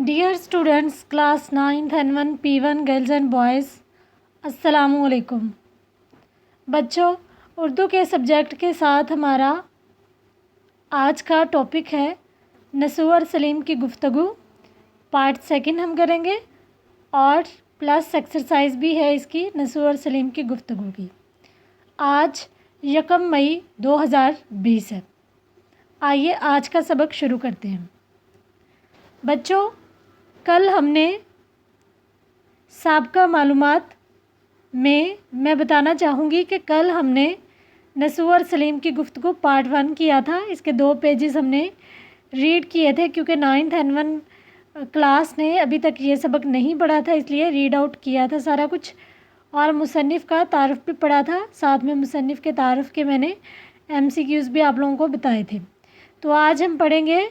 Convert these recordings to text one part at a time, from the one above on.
Dear students class 9th N1 P1 girls and boys, अस्सलामुअलैकुम। बच्चों, उर्दू के सब्जेक्ट के साथ हमारा आज का टॉपिक है नसूह और सलीम की गुफ्तगू। पार्ट सेकंड हम करेंगे और प्लस एक्सरसाइज भी है इसकी नसूह और सलीम की गुफ्तगू की। आज 1 मई 2020 है। आइए आज का सबक शुरू करते हैं। बच्चों, कल हमने साबका मालूमात में मैं बताना चाहूँगी कि कल हमने नसूह और सलीम की गुफ्तगू पार्ट 1 किया था। इसके 2 पेजेस हमने रीड किए थे क्योंकि 9th N1 क्लास ने अभी तक ये सबक नहीं पढ़ा था, इसलिए रीड आउट किया था सारा कुछ। और मुसन्निफ़ का तारुफ़ भी पढ़ा था, साथ में मुसन्निफ़ के तारुफ़ के मैंने MCQs भी आप लोगों को बताए थे। तो आज हम पढ़ेंगे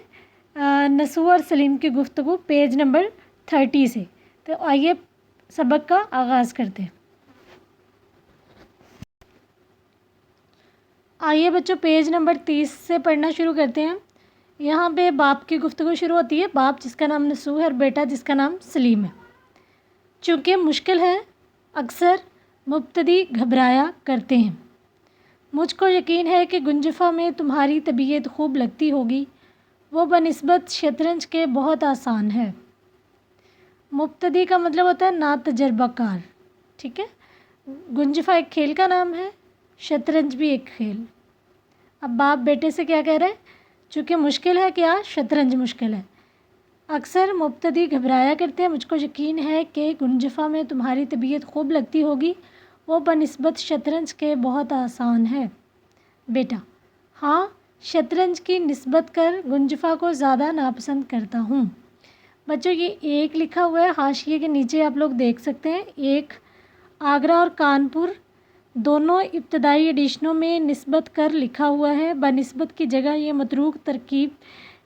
नसूह और सलीम की गुफ्तगू पेज नंबर 30 से। तो आइए सबक का आगाज़ करते हैं। आइए बच्चों, पेज नंबर 30 से पढ़ना शुरू करते हैं। यहाँ पे बाप की गुफ्तगू शुरू होती है। बाप जिसका नाम नसूह है और बेटा जिसका नाम सलीम है। चूँकि मुश्किल है, अक्सर मुब्तदी घबराया करते हैं। मुझको यकीन है कि गुंजफ़ा में तुम्हारी तबीयत खूब लगती होगी। वो बनिस्बत शतरंज के बहुत आसान है। मुब्तदी का मतलब होता है ना तजर्बाकार, ठीक है। गुंजफ़ा एक खेल का नाम है, शतरंज भी एक खेल। अब बाप बेटे से क्या कह रहे हैं? चूँकि मुश्किल है, क्या शतरंज मुश्किल है। अक्सर मुब्तदी घबराया करते हैं। मुझको यकीन है कि गुंजफ़ा में तुम्हारी तबीयत खूब लगती होगी। वो बनिस्बत शतरंज के बहुत आसान है। बेटा: हाँ, शतरंज की निस्बत कर गुंजफ़ा को ज़्यादा नापसंद करता हूँ। बच्चों, ये एक लिखा हुआ है, हाशिए के नीचे आप लोग देख सकते हैं। एक आगरा और कानपुर दोनों इब्तदाई एडिशनों में निस्बत कर लिखा हुआ है। बनिस्बत की जगह ये मतरूक तरकीब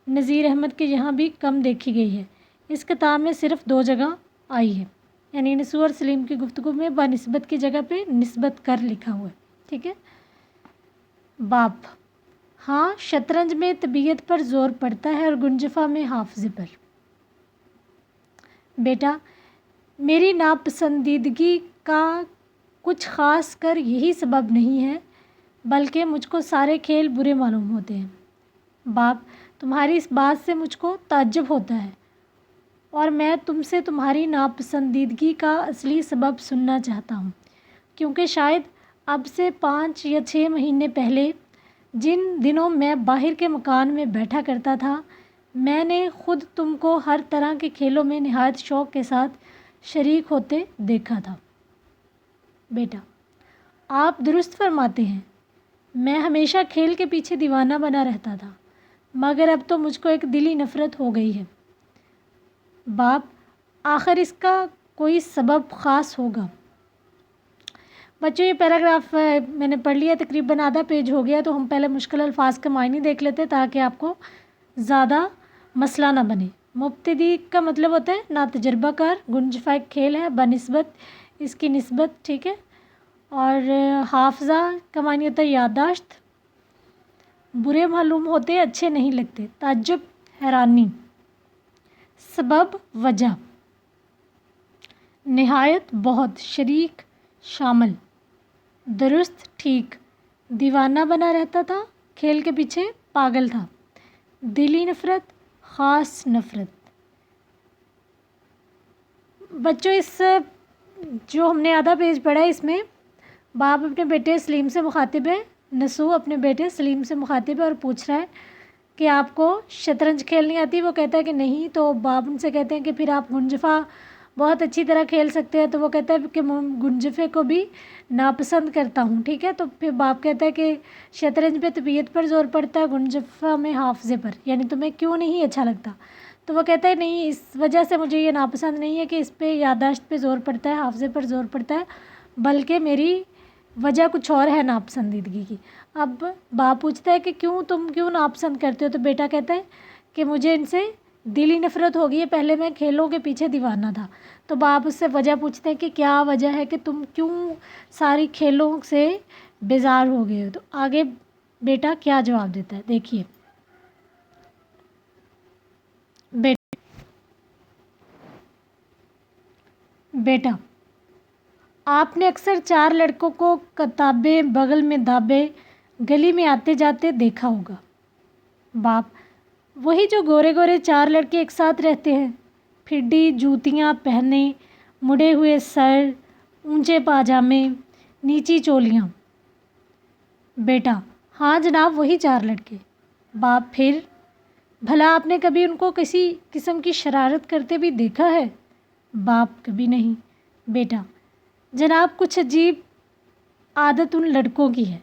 नज़ीर अहमद के यहाँ भी कम देखी गई है। इस किताब में सिर्फ़ 2 जगह आई है, यानी नसूह और सलीम की गुफ्तगू में बनिस्बत की जगह पे निस्बत कर लिखा हुआ है, ठीक है। बाप: हाँ, शतरंज में तबीयत पर ज़ोर पड़ता है और गुंजफ़ा में हाफ़िज़े पर। बेटा: मेरी नापसंदीदगी का कुछ ख़ास कर यही सबब नहीं है, बल्कि मुझको सारे खेल बुरे मालूम होते हैं। बाप: तुम्हारी इस बात से मुझको ताज्जुब होता है और मैं तुमसे तुम्हारी नापसंदीदगी का असली सबब सुनना चाहता हूँ, क्योंकि शायद अब से 5 या 6 महीने पहले जिन दिनों मैं बाहर के मकान में बैठा करता था, मैंने ख़ुद तुमको हर तरह के खेलों में निहायत शौक़ के साथ शरीक होते देखा था। बेटा: आप दुरुस्त फरमाते हैं। मैं हमेशा खेल के पीछे दीवाना बना रहता था, मगर अब तो मुझको एक दिली नफ़रत हो गई है। बाप: आखिर इसका कोई सबब ख़ास होगा? बच्चों, ये पैराग्राफ मैंने पढ़ लिया, तकरीबन आधा पेज हो गया। तो हम पहले मुश्किल अल्फाज के मायने देख लेते ताकि आपको ज़्यादा मसला ना बने। मुब्तदी का मतलब होता है ना तजर्बाकार। गुंजफ़ा एक खेल है, बनिस्बत इसकी निस्बत, ठीक है। और हाफ़ज़ा का मानी होता है याददाश्त। बुरे मालूम होते, अच्छे नहीं लगते। ताज्जुब, हैरानी। सबब, वजह। निहायत, बहुत। शरीक, शामिल। दुरुस्त, ठीक। दीवाना बना रहता था, खेल के पीछे पागल था। दिली नफ़रत, ख़ास नफ़रत। बच्चों, इस जो हमने आधा पेज पढ़ा है, इसमें बाप अपने बेटे सलीम से मुखातिब है। नसूह अपने बेटे सलीम से मुखातिब है और पूछ रहा है कि आपको शतरंज खेलनी आती? वो कहता है कि नहीं। तो बाप उनसे कहते हैं कि फिर आप गुंजफ़ा बहुत अच्छी तरह खेल सकते हैं। तो वो कहता है कि गुंजफ़े को भी नापसंद करता हूँ, ठीक है। तो फिर बाप कहता है कि शतरंज पे तबीयत पर ज़ोर पड़ता है, गुंजफ़ा में हाफ़िज़े पर, यानी तुम्हें क्यों नहीं अच्छा लगता? तो वो कहता है नहीं, इस वजह से मुझे ये नापसंद नहीं है कि इस पर याददाश्त पे ज़ोर पड़ता है, हाफ़िज़े पर ज़ोर पड़ता है, बल्कि मेरी वजह कुछ और है नापसंदीदगी की। अब बाप पूछता है कि तुम क्यों नापसंद करते हो? तो बेटा कहता है कि मुझे इनसे दिली नफ़रत हो गई है, पहले मैं खेलों के पीछे दीवाना था। तो बाप उससे वजह पूछते हैं कि क्या वजह है कि तुम क्यों सारी खेलों से बेजार हो गए हो? तो आगे बेटा क्या जवाब देता है, देखिए। बेटा, आपने अक्सर 4 लड़कों को किताबें बगल में दाबे गली में आते जाते देखा होगा। बाप, वही जो गोरे गोरे 4 लड़के एक साथ रहते हैं, फिड्डी जूतियाँ पहने, मुड़े हुए सर, ऊंचे पाजामे, नीची चोलियाँ। बेटा, हाँ जनाब, वही 4 लड़के। बाप, फिर भला आपने कभी उनको किसी किस्म की शरारत करते भी देखा है? बाप, कभी नहीं। बेटा, जनाब, कुछ अजीब आदत उन लड़कों की है।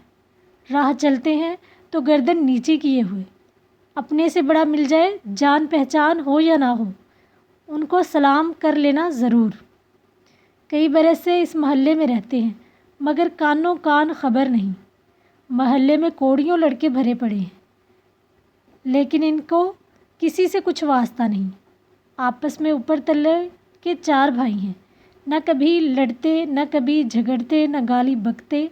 राह चलते हैं तो गर्दन नीचे किए हुए, अपने से बड़ा मिल जाए, जान पहचान हो या ना हो, उनको सलाम कर लेना ज़रूर। कई बरस से इस मोहल्ले में रहते हैं, मगर कानों कान खबर नहीं। मोहल्ले में कोड़ियों लड़के भरे पड़े हैं, लेकिन इनको किसी से कुछ वास्ता नहीं। आपस में ऊपर तले के 4 भाई हैं, न कभी लड़ते, न कभी झगड़ते, न गाली बकते,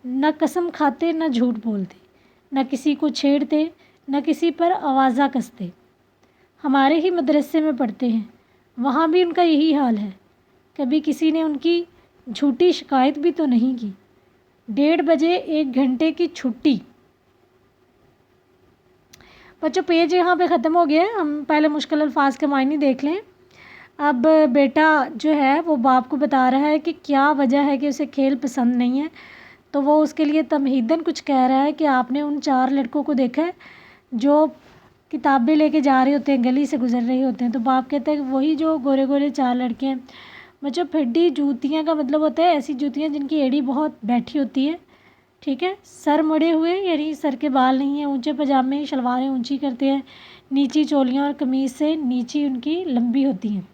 न कसम खाते, न झूठ बोलते, न किसी को छेड़ते, न किसी पर आवाज़ा कसते। हमारे ही मदरसे में पढ़ते हैं, वहाँ भी उनका यही हाल है। कभी किसी ने उनकी झूठी शिकायत भी तो नहीं की। 1:30 बजे 1 घंटे की छुट्टी। बच्चों, पेज यहाँ पे ख़त्म हो गया है। हम पहले मुश्किल अल्फाज के मायने देख लें। अब बेटा जो है वो बाप को बता रहा है कि क्या वजह है कि उसे खेल पसंद नहीं है। तो वो उसके लिए तमहीदन कुछ कह रहा है कि आपने उन 4 लड़कों को देखा है जो किताबें लेके जा रहे होते हैं, गली से गुजर रहे होते हैं। तो बाप कहता है कि वही जो गोरे गोरे 4 लड़के हैं। बच्चों, फिड्डी जूतियाँ का मतलब होता है ऐसी जूतियाँ जिनकी एड़ी बहुत बैठी होती है, ठीक है। सर मुड़े हुए, यानी सर के बाल नहीं हैं। ऊंचे पजामे, शलवारें ऊंची करते हैं। नीची चोलियाँ और कमीज़ से नीची उनकी लंबी होती हैं।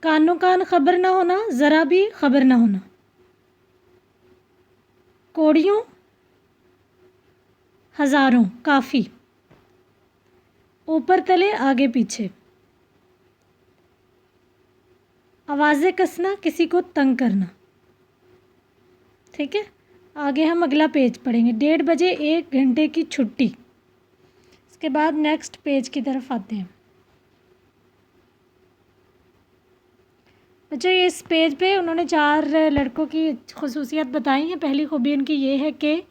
कानों कान खबर ना होना, ज़रा भी खबर ना होना। कोड़ियों हज़ारों, काफ़ी। ऊपर तले, आगे पीछे। आवाज़ें कसना, किसी को तंग करना, ठीक है। आगे हम अगला पेज पढ़ेंगे। 1:30 बजे 1 घंटे की छुट्टी। इसके बाद नेक्स्ट पेज की तरफ आते हैं। बच्चों, ये इस पेज पे उन्होंने 4 लड़कों की खुसूसियत बताई हैं। पहली खूबी उनकी ये है कि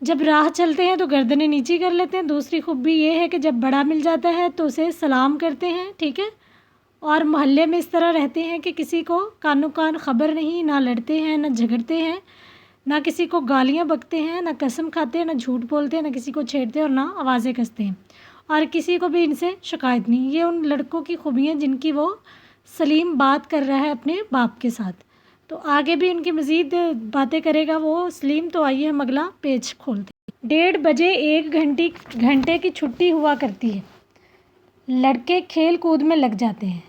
जब राह चलते हैं तो गर्दनें नीची कर लेते हैं। दूसरी खूबी ये है कि जब बड़ा मिल जाता है तो उसे सलाम करते हैं, ठीक है। और मोहल्ले में इस तरह रहते हैं कि किसी को कानों कान खबर नहीं, ना लड़ते हैं, ना झगड़ते हैं, ना किसी को गालियाँ बकते हैं, ना कसम खाते हैं, ना झूठ बोलते हैं, ना किसी को छेड़ते हैं और ना आवाज़ें कसते हैं, और किसी को भी इनसे शिकायत नहीं। ये उन लड़कों की खूबियाँ जिनकी वो सलीम बात कर रहा है अपने बाप के साथ। तो आगे भी उनकी मज़ीद बातें करेगा वो सलीम। तो आइए हम अगला पेज खोलते हैं। 1:30 बजे 1 घंटे की छुट्टी हुआ करती है। लड़के खेल कूद में लग जाते हैं।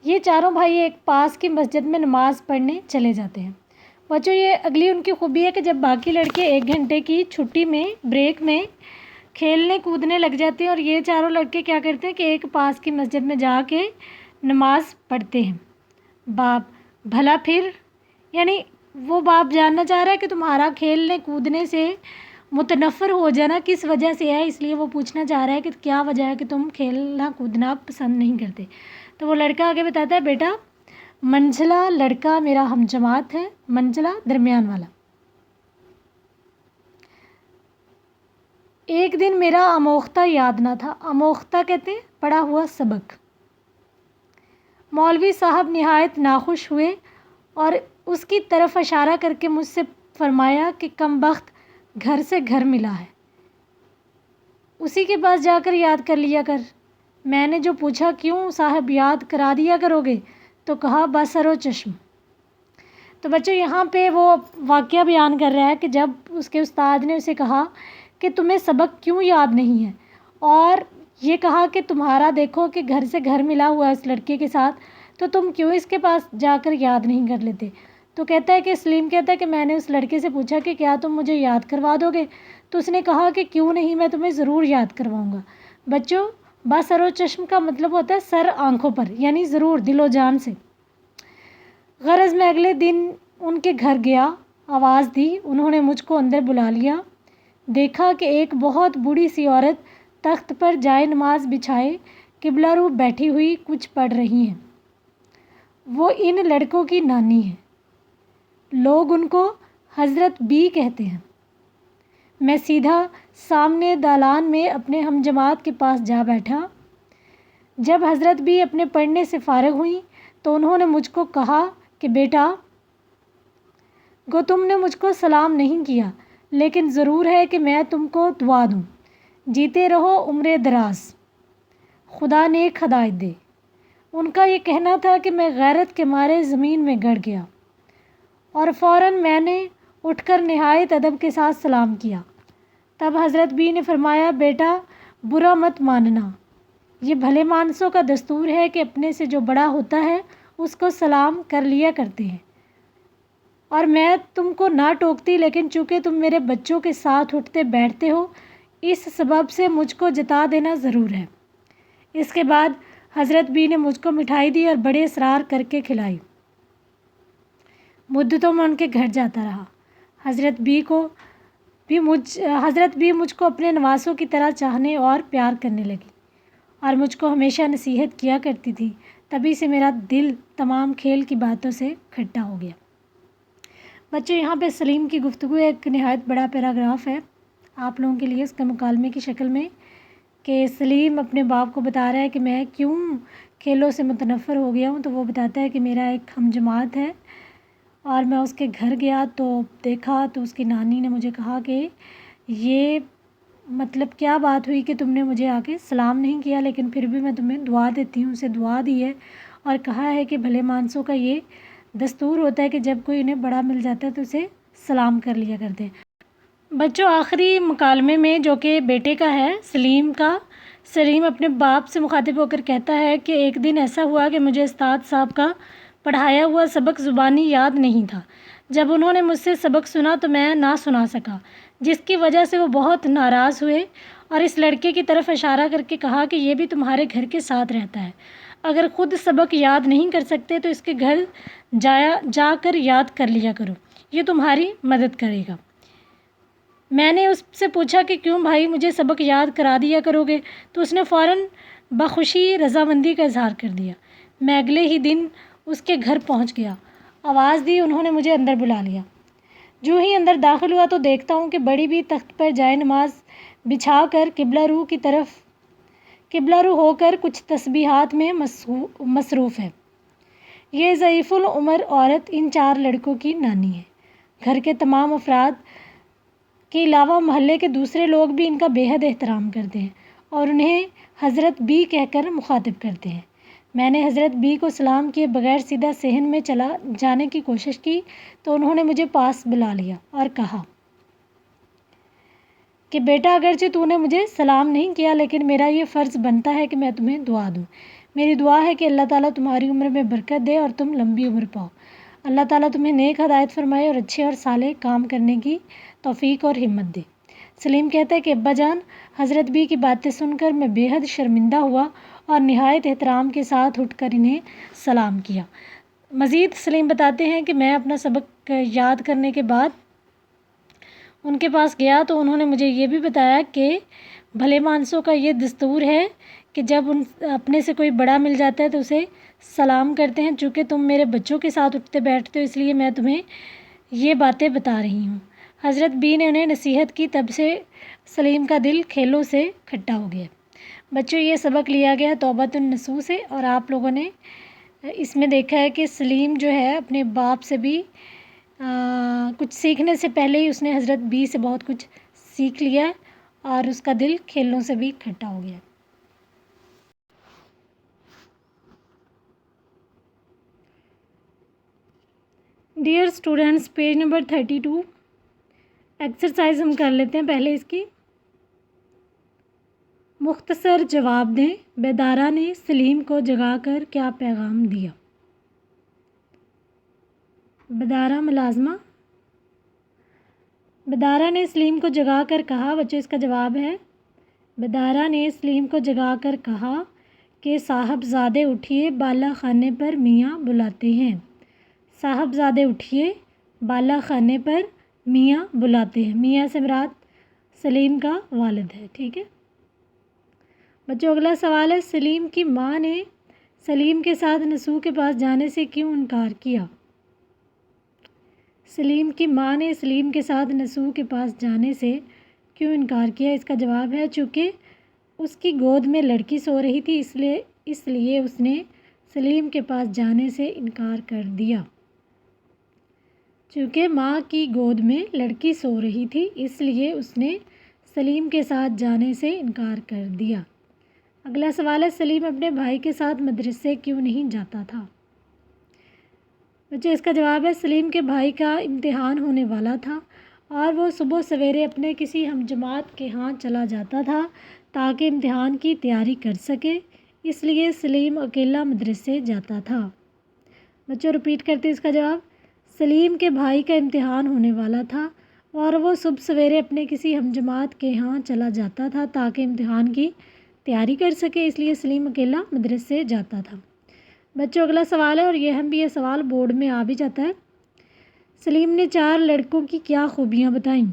ये चारों भाई एक पास की मस्जिद में नमाज़ पढ़ने चले जाते हैं। बच्चों, ये अगली उनकी खूबी है कि जब बाकी लड़के 1 घंटे की छुट्टी में, ब्रेक में खेलने कूदने लग जाते हैं और ये चारों लड़के क्या करते हैं कि एक पास की मस्जिद में जाके नमाज़ पढ़ते हैं। बाप, भला फिर, यानी वो बाप जानना चाह रहा है कि तुम्हारा खेलने कूदने से मुतनफ़र हो जाना किस वजह से है। इसलिए वो पूछना चाह रहा है कि क्या वजह है कि तुम खेलना कूदना पसंद नहीं करते। तो वो लड़का आगे बताता है, बेटा, मंझला लड़का मेरा हमजमात है, मंझला दरमियान वाला। एक दिन मेरा अमोख्ता याद ना था। अमोख्ता कहते हैं पढ़ा हुआ सबक। मौलवी साहब निहायत नाखुश हुए और उसकी तरफ इशारा करके मुझसे फरमाया कि कमबख्त घर से घर मिला है, उसी के पास जाकर याद कर लिया कर। मैंने जो पूछा, क्यों साहब, याद करा दिया करोगे? तो कहा, बसरो चश्म। तो बच्चों, यहाँ पे वो वाक़या बयान कर रहा है कि जब उसके उस्ताद ने उसे कहा कि तुम्हें सबक क्यों याद नहीं है, और ये कहा कि तुम्हारा देखो कि घर से घर मिला हुआ है इस लड़के के साथ, तो तुम क्यों इसके पास जाकर याद नहीं कर लेते। तो कहता है कि सलीम कहता है कि मैंने उस लड़के से पूछा कि क्या तुम मुझे याद करवा दोगे? तो उसने कहा कि क्यों नहीं, मैं तुम्हें ज़रूर याद करवाऊँगा। बच्चों, बसरो चश्म का मतलब होता है सर आँखों पर, यानी ज़रूर, दिलो जान से। गरज मैं अगले दिन उनके घर गया, आवाज़ दी, उन्होंने मुझको अंदर बुला लिया। देखा कि एक बहुत बूढ़ी सी औरत तख्त पर जाए नमाज बिछाए किबला रू बैठी हुई कुछ पढ़ रही हैं। وہ ان لڑکوں کی نانی ہے، لوگ ان کو حضرت بی کہتے ہیں۔ میں سیدھا سامنے دالان میں اپنے ہم جماعت کے پاس جا بیٹھا۔ جب حضرت بی اپنے پڑھنے سے فارغ ہوئیں تو انہوں نے مجھ کو کہا کہ بیٹا، گو تم نے مجھ کو سلام نہیں کیا، لیکن ضرور ہے کہ میں تم کو دعا دوں، جیتے رہو عمر دراز، خدا نیک ہدایت دے۔ ان کا یہ کہنا تھا کہ میں غیرت کے مارے زمین میں گڑ گیا اور فوراً میں نے اٹھ کر نہایت ادب کے ساتھ سلام کیا۔ تب حضرت بی نے فرمایا، بیٹا برا مت ماننا، یہ بھلے مانسوں کا دستور ہے کہ اپنے سے جو بڑا ہوتا ہے اس کو سلام کر لیا کرتے ہیں، اور میں تم کو نہ ٹوکتی، لیکن چونکہ تم میرے بچوں کے ساتھ اٹھتے بیٹھتے ہو اس سبب سے مجھ کو جتا دینا ضرور ہے۔ اس کے بعد حضرت بی نے مجھ کو مٹھائی دی اور بڑے اصرار کر کے کھلائی۔ مدتوں میں ان کے گھر جاتا رہا۔ حضرت بی مجھ کو اپنے نواسوں کی طرح چاہنے اور پیار کرنے لگی اور مجھ کو ہمیشہ نصیحت کیا کرتی تھی۔ تبھی سے میرا دل تمام کھیل کی باتوں سے کھٹا ہو گیا۔ بچوں، یہاں پہ سلیم کی گفتگو ایک نہایت بڑا پیراگراف ہے آپ لوگوں کے لیے اس کے مکالمے کی شکل میں، کہ سلیم اپنے باپ کو بتا رہا ہے کہ میں کیوں کھیلوں سے متنفر ہو گیا ہوں۔ تو وہ بتاتا ہے کہ میرا ایک ہم جماعت ہے اور میں اس کے گھر گیا تو دیکھا تو اس کی نانی نے مجھے کہا کہ یہ مطلب کیا بات ہوئی کہ تم نے مجھے آ کے سلام نہیں کیا، لیکن پھر بھی میں تمہیں دعا دیتی ہوں۔ اسے دعا دی ہے اور کہا ہے کہ بھلے مانسوں کا یہ دستور ہوتا ہے کہ جب کوئی انہیں بڑا مل جاتا ہے تو اسے سلام کر لیا کرتے ہیں۔ بچوں، آخری مکالمے میں جو کہ بیٹے کا ہے سلیم کا، سلیم اپنے باپ سے مخاطب ہو کر کہتا ہے کہ ایک دن ایسا ہوا کہ مجھے استاد صاحب کا پڑھایا ہوا سبق زبانی یاد نہیں تھا۔ جب انہوں نے مجھ سے سبق سنا تو میں نہ سنا سکا، جس کی وجہ سے وہ بہت ناراض ہوئے اور اس لڑکے کی طرف اشارہ کر کے کہا کہ یہ بھی تمہارے گھر کے ساتھ رہتا ہے، اگر خود سبق یاد نہیں کر سکتے تو اس کے گھر جا کر یاد کر لیا کرو، یہ تمہاری مدد کرے گا۔ میں نے اس سے پوچھا کہ کیوں بھائی، مجھے سبق یاد کرا دیا کرو گے؟ تو اس نے فوراً بخوشی رضامندی کا اظہار کر دیا۔ میں اگلے ہی دن اس کے گھر پہنچ گیا، آواز دی، انہوں نے مجھے اندر بلا لیا۔ جو ہی اندر داخل ہوا تو دیکھتا ہوں کہ بڑی بھی تخت پر جائے نماز بچھا کر قبلہ رو ہو کر کچھ تسبیحات میں مصروف ہے۔ یہ ضعیف العمر عورت ان 4 لڑکوں کی نانی ہے۔ گھر کے تمام افراد کے علاوہ محلے کے دوسرے لوگ بھی ان کا بے حد احترام کرتے ہیں اور انہیں حضرت بی کہہ کر مخاطب کرتے ہیں۔ میں نے حضرت بی کو سلام کیے بغیر سیدھا صحن میں چلا جانے کی کوشش کی تو انہوں نے مجھے پاس بلا لیا اور کہا کہ بیٹا، اگرچہ تو نے مجھے سلام نہیں کیا، لیکن میرا یہ فرض بنتا ہے کہ میں تمہیں دعا دوں۔ میری دعا ہے کہ اللہ تعالیٰ تمہاری عمر میں برکت دے اور تم لمبی عمر پاؤ۔ اللہ تعالیٰ تمہیں نیک ہدایت فرمائے اور اچھے اور صالح کام کرنے کی توفیق اور ہمت دے۔ سلیم کہتا ہے کہ ابا جان، حضرت بی کی باتیں سن کر میں بے حد شرمندہ ہوا اور نہایت احترام کے ساتھ اٹھ کر انہیں سلام کیا۔ مزید سلیم بتاتے ہیں کہ میں اپنا سبق یاد کرنے کے بعد ان کے پاس گیا تو انہوں نے مجھے یہ بھی بتایا کہ بھلے مانسوں کا یہ دستور ہے کہ جب اپنے سے کوئی بڑا مل جاتا ہے تو اسے سلام کرتے ہیں۔ چونکہ تم میرے بچوں کے ساتھ اٹھتے بیٹھتے ہو اس لیے میں تمہیں یہ باتیں بتا رہی ہوں۔ حضرت بی نے انہیں نصیحت کی، تب سے سلیم کا دل کھیلوں سے کھٹا ہو گیا۔ بچوں، یہ سبق لیا گیا توبۃ النصوح سے، اور آپ لوگوں نے اس میں دیکھا ہے کہ سلیم جو ہے اپنے باپ سے بھی کچھ سیکھنے سے پہلے ہی اس نے حضرت بی سے بہت کچھ سیکھ لیا اور اس کا دل کھیلوں سے بھی کھٹا ہو گیا۔ Dear students, page number 32 exercise ہم کر لیتے ہیں پہلے اس کی۔ مختصر جواب دیں، بیدارہ نے سلیم کو جگا کر کیا پیغام دیا؟ بیدارہ ملازمہ، بیدارہ نے سلیم کو جگا کر کہا، بچوں اس کا جواب ہے، بیدارہ نے سلیم کو جگا کر کہا کہ صاحبزادے اٹھیے، بالا خانے پر میاں بلاتے ہیں۔ صاحبزادے اٹھیے، بالا خانے پر میاں بلاتے ہیں۔ میاں سے مراد سلیم کا والد ہے، ٹھیک ہے۔ بچوں اگلا سوال ہے، سلیم کی ماں نے سلیم کے ساتھ نسو کے پاس جانے سے کیوں انکار کیا؟ سلیم کی ماں نے سلیم کے ساتھ نسو کے پاس جانے سے کیوں انکار کیا؟ اس کا جواب ہے چونکہ اس کی گود میں لڑکی سو رہی تھی، اس لیے اس نے سلیم کے پاس جانے سے انکار کر دیا۔ چونکہ ماں کی گود میں لڑکی سو رہی تھی اس لیے اس نے سلیم کے ساتھ جانے سے انکار کر دیا۔ اگلا سوال ہے، سلیم اپنے بھائی کے ساتھ مدرسے کیوں نہیں جاتا تھا؟ بچوں اس کا جواب ہے سلیم کے بھائی کا امتحان ہونے والا تھا اور وہ صبح سویرے اپنے کسی ہم جماعت کے ہاں چلا جاتا تھا تاکہ امتحان کی تیاری کر سکے، اس لیے سلیم اکیلا مدرسے جاتا تھا۔ بچوں رپیٹ کرتے اس کا جواب، سلیم کے بھائی کا امتحان ہونے والا تھا اور وہ صبح سویرے اپنے کسی ہم جماعت کے ہاں چلا جاتا تھا تاکہ امتحان کی تیاری کر سکے، اس لیے سلیم اکیلا مدرسے جاتا تھا۔ بچوں اگلا سوال ہے اور یہ سوال بورڈ میں آ بھی جاتا ہے، سلیم نے 4 لڑکوں کی کیا خوبیاں بتائیں؟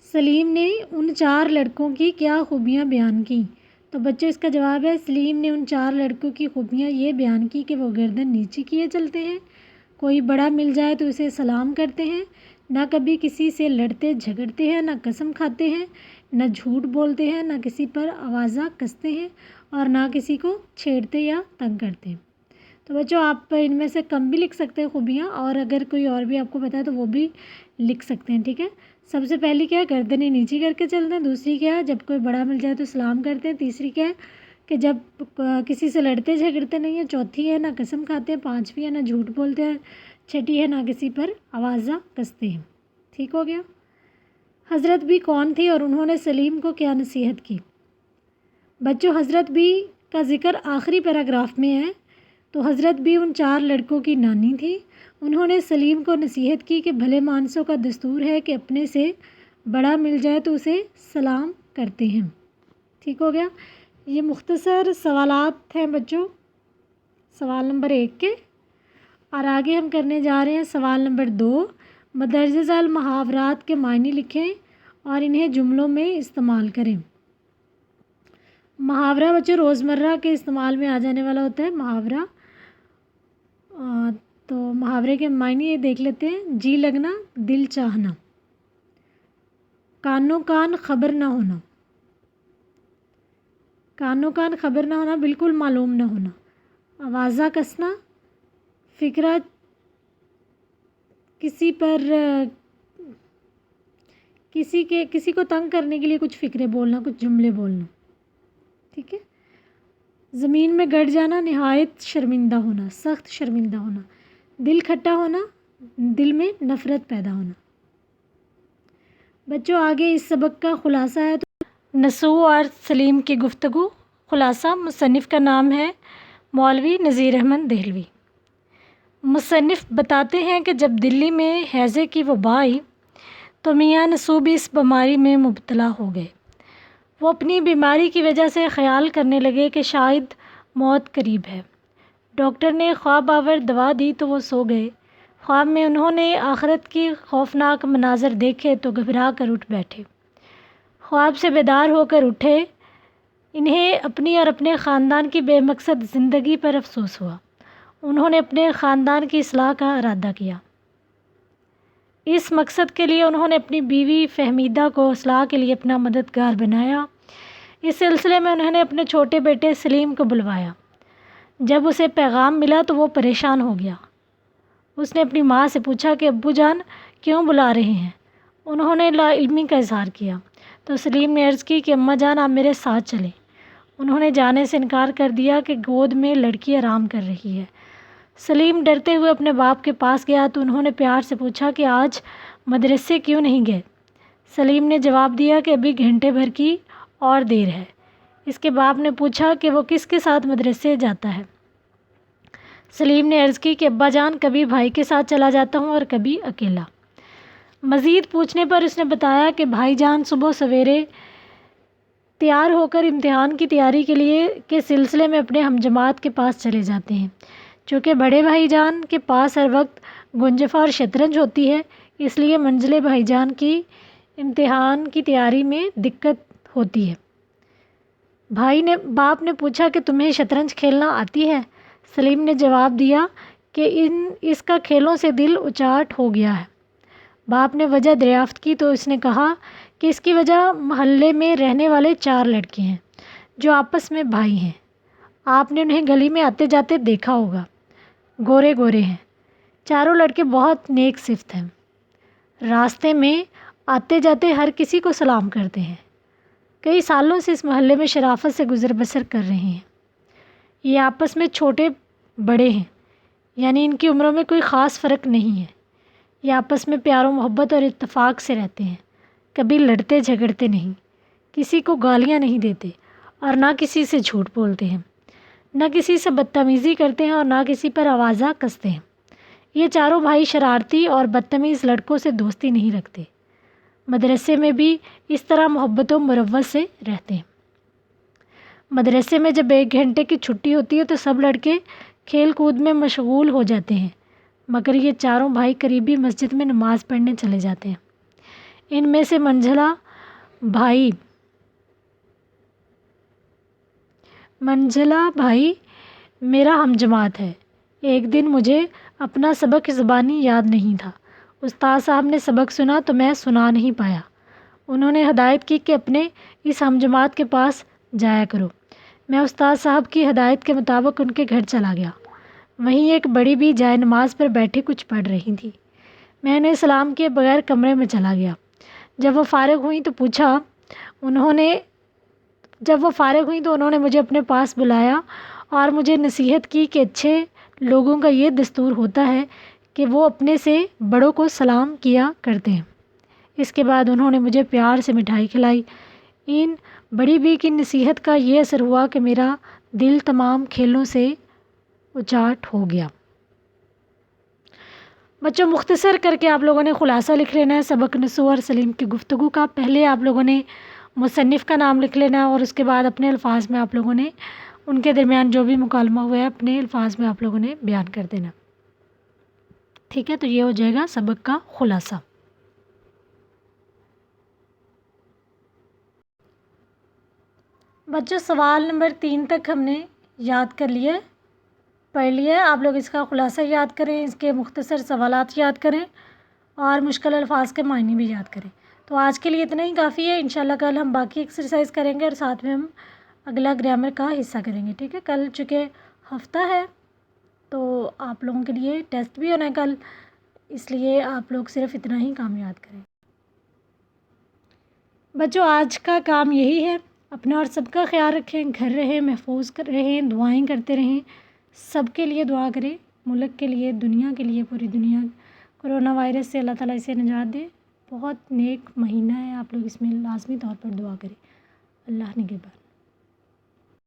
سلیم نے ان 4 لڑکوں کی کیا خوبیاں بیان کیں؟ تو بچوں اس کا جواب ہے سلیم نے ان 4 لڑکوں کی خوبیاں یہ بیان کی کہ وہ گردن نیچی کیے چلتے ہیں، کوئی بڑا مل جائے تو اسے سلام کرتے ہیں، نہ کبھی کسی سے لڑتے جھگڑتے ہیں، نہ قسم کھاتے ہیں، نہ جھوٹ بولتے ہیں، نہ کسی پر آوازہ کستے ہیں اور نہ کسی کو چھیڑتے یا تنگ کرتے ہیں۔ تو بچوں آپ ان میں سے کم بھی لکھ سکتے ہیں خوبیاں، اور اگر کوئی اور بھی آپ کو پتہ ہے تو وہ بھی لکھ سکتے ہیں، ٹھیک ہے۔ سب سے پہلی کیا ہے، گردنیں نیچی کر کے چلتے ہیں، دوسری کیا ہے، جب کوئی بڑا مل جائے تو سلام کرتے ہیں، تیسری کیا ہے کہ جب کسی سے لڑتے جھگڑتے نہیں ہیں، چوتھی ہے نہ قسم کھاتے ہیں، پانچویں ہے نہ جھوٹ بولتے ہیں، چھٹی ہے نہ کسی پر آوازہ کستے ہیں۔ ٹھیک ہو گیا۔ حضرت بی کون تھی اور انہوں نے سلیم کو کیا نصیحت کی؟ بچوں حضرت بی کا ذکر آخری پیراگراف میں ہے، تو حضرت بی ان 4 لڑکوں کی نانی تھی۔ انہوں نے سلیم کو نصیحت کی کہ بھلے مانسوں کا دستور ہے کہ اپنے سے بڑا مل جائے تو اسے سلام کرتے ہیں۔ ٹھیک ہو گیا۔ یہ مختصر سوالات ہیں بچوں سوال نمبر 1 کے، اور آگے ہم کرنے جا رہے ہیں سوال نمبر 2۔ مندرجہ ذیل محاورات کے معنی لکھیں اور انہیں جملوں میں استعمال کریں۔ محاورہ بچوں روزمرہ کے استعمال میں آ جانے والا ہوتا ہے محاورہ، تو محاورے کے معنی یہ دیکھ لیتے ہیں، جی لگنا، دل چاہنا، کانوں کان خبر نہ ہونا، کانوں کان خبر نہ ہونا بالکل معلوم نہ ہونا، آوازہ کسنا، فکرہ کسی پر کسی کو تنگ کرنے کے لیے کچھ فکرے بولنا، کچھ جملے بولنا، ٹھیک ہے۔ زمین میں گڑ جانا، نہایت شرمندہ ہونا، سخت شرمندہ ہونا، دل کھٹا ہونا، دل میں نفرت پیدا ہونا۔ بچوں آگے اس سبق کا خلاصہ ہے، تو نسو اور سلیم کی گفتگو، خلاصہ مصنف کا نام ہے مولوی نذیر احمد دہلوی۔ مصنف بتاتے ہیں کہ جب دلی میں ہیضے کی وبا آئی تو میاں نسو بھی اس بیماری میں مبتلا ہو گئے۔ وہ اپنی بیماری کی وجہ سے خیال کرنے لگے کہ شاید موت قریب ہے۔ ڈاکٹر نے خواب آور دوا دی تو وہ سو گئے۔ خواب میں انہوں نے آخرت کی خوفناک مناظر دیکھے تو گھبرا کر اٹھ بیٹھے۔ خواب سے بیدار ہو کر اٹھے، انہیں اپنی اور اپنے خاندان کی بے مقصد زندگی پر افسوس ہوا۔ انہوں نے اپنے خاندان کی اصلاح کا ارادہ کیا۔ اس مقصد کے لیے انہوں نے اپنی بیوی فہمیدہ کو اصلاح کے لیے اپنا مددگار بنایا۔ اس سلسلے میں انہوں نے اپنے چھوٹے بیٹے سلیم کو بلوایا۔ جب اسے پیغام ملا تو وہ پریشان ہو گیا۔ اس نے اپنی ماں سے پوچھا کہ ابو جان کیوں بلا رہے ہیں؟ انہوں نے لا علمی کا اظہار کیا تو سلیم نے عرض کی کہ اماں جان آپ میرے ساتھ چلیں۔ انہوں نے جانے سے انکار کر دیا کہ گود میں لڑکی آرام کر رہی ہے۔ سلیم ڈرتے ہوئے اپنے باپ کے پاس گیا تو انہوں نے پیار سے پوچھا کہ آج مدرسے کیوں نہیں گئے؟ سلیم نے جواب دیا کہ ابھی گھنٹے بھر کی اور دیر ہے۔ اس کے باپ نے پوچھا کہ وہ کس کے ساتھ مدرسے جاتا ہے؟ سلیم نے عرض کی کہ ابا جان کبھی بھائی کے ساتھ چلا جاتا ہوں اور کبھی اکیلا۔ مزید پوچھنے پر اس نے بتایا کہ بھائی جان صبح سویرے تیار ہو کر امتحان کی تیاری کے سلسلے میں اپنے ہم جماعت کے پاس چلے جاتے ہیں۔ چونکہ بڑے بھائی جان کے پاس ہر وقت گنجفہ اور شطرنج ہوتی ہے، اس لیے منجلے بھائی جان کی امتحان کی تیاری میں دقت ہوتی ہے۔ बाप ने पूछा कि तुम्हें शतरंज खेलना आती है। सलीम ने जवाब दिया कि इसका खेलों से दिल उचाट हो गया है। बाप ने वजह दरियाफ्त की तो उसने कहा कि इसकी वजह मोहल्ले में रहने वाले 4 लड़के हैं जो आपस में भाई हैं। आपने उन्हें गली में आते जाते देखा होगा। गोरे गोरे हैं। चारों लड़के बहुत नेक सिफ्त हैं। रास्ते में आते जाते हर किसी को सलाम करते हैं। कई सालों से इस मोहल्ले में शराफत से गुज़र बसर कर रहे हैं। ये आपस में छोटे बड़े हैं, यानी इनकी उम्रों में कोई ख़ास फ़र्क नहीं है। ये आपस में प्यार और मोहब्बत और इत्तेफाक से रहते हैं। कभी लड़ते झगड़ते नहीं, किसी को गालियाँ नहीं देते और ना किसी से झूठ बोलते हैं, ना किसी से बदतमीज़ी करते हैं और ना किसी पर आवाज़ा कसते हैं। ये चारों भाई शरारती और बदतमीज़ लड़कों से दोस्ती नहीं रखते। मदरसे में भी इस तरह मोहब्बत और मुरव्वत से रहते हैं। मदरसे में जब 1 घंटे की छुट्टी होती है तो सब लड़के खेल कूद में मशगूल हो जाते हैं, मगर ये चारों भाई करीबी मस्जिद में नमाज़ पढ़ने चले जाते हैं। इनमें से मंझला भाई मेरा हमजमात है। एक दिन मुझे अपना सबक ज़बानी याद नहीं था। उस्ताद साहब ने सबक सुना तो मैं सुना नहीं पाया। उन्होंने हदायत की कि अपने इस हमजमात के पास जाया करो। मैं उस्ताद साहब की हदायत के मुताबिक उनके घर चला गया। वहीं एक बड़ी भी जाए नमाज पर बैठी कुछ पढ़ रही थी। मैंने सलाम किए बगैर कमरे में चला गया। जब वो फ़ारिग हुई तो उन्होंने मुझे अपने पास बुलाया और मुझे नसीहत की कि अच्छे लोगों का ये दस्तूर होता है कि वो अपने से बड़ों को सलाम किया करते हैं। इसके बाद उन्होंने मुझे प्यार से मिठाई खिलाई। इन बड़ी बी की नसीहत का ये असर हुआ कि मेरा दिल तमाम खेलों से उचाट हो गया। बच्चों, मुख्तसर करके आप लोगों ने ख़ुलासा लिख लेना है सबक नसू और सलीम की गुफ्तगू का। पहले आप लोगों ने मुसन्निफ़ का नाम लिख लेना है और उसके बाद अपने अल्फाज में आप लोगों ने उनके दरमियान जो भी मुकालमा हुआ है अपने अल्फाज में आप लोगों ने बयान कर देना। ठीक है, तो ये हो जाएगा सबक का ख़ुलासा। बच्चों, सवाल नंबर 3 तक हमने याद कर लिए, पढ़ लिया। आप लोग इसका ख़ुलासा याद करें, इसके मुख्तसर सवालात याद करें और मुश्किल अल्फाज के मायने भी याद करें। तो आज के लिए इतना ही काफ़ी है। इंशाल्लाह कल हम बाकी एक्सरसाइज करेंगे और साथ में हम अगला ग्रामर का हिस्सा करेंगे। ठीक है, कल चूँकि हफ्ता है तो आप लोगों के लिए टेस्ट भी होना है कल, इसलिए आप लोग सिर्फ इतना ही काम याद करें। बच्चों, आज का काम यही है। अपना और सबका ख्याल रखें, घर रहें, महफूज कर रहें, दुआएं करते रहें। सबके लिए दुआ करें, मुल्क के लिए, दुनिया के लिए, पूरी दुनिया कोरोना वायरस से अल्लाह ताला इसे निजात दे। बहुत नेक महीना है, आप लोग इसमें लाजमी तौर पर दुआ करें। अल्लाह निगहबान।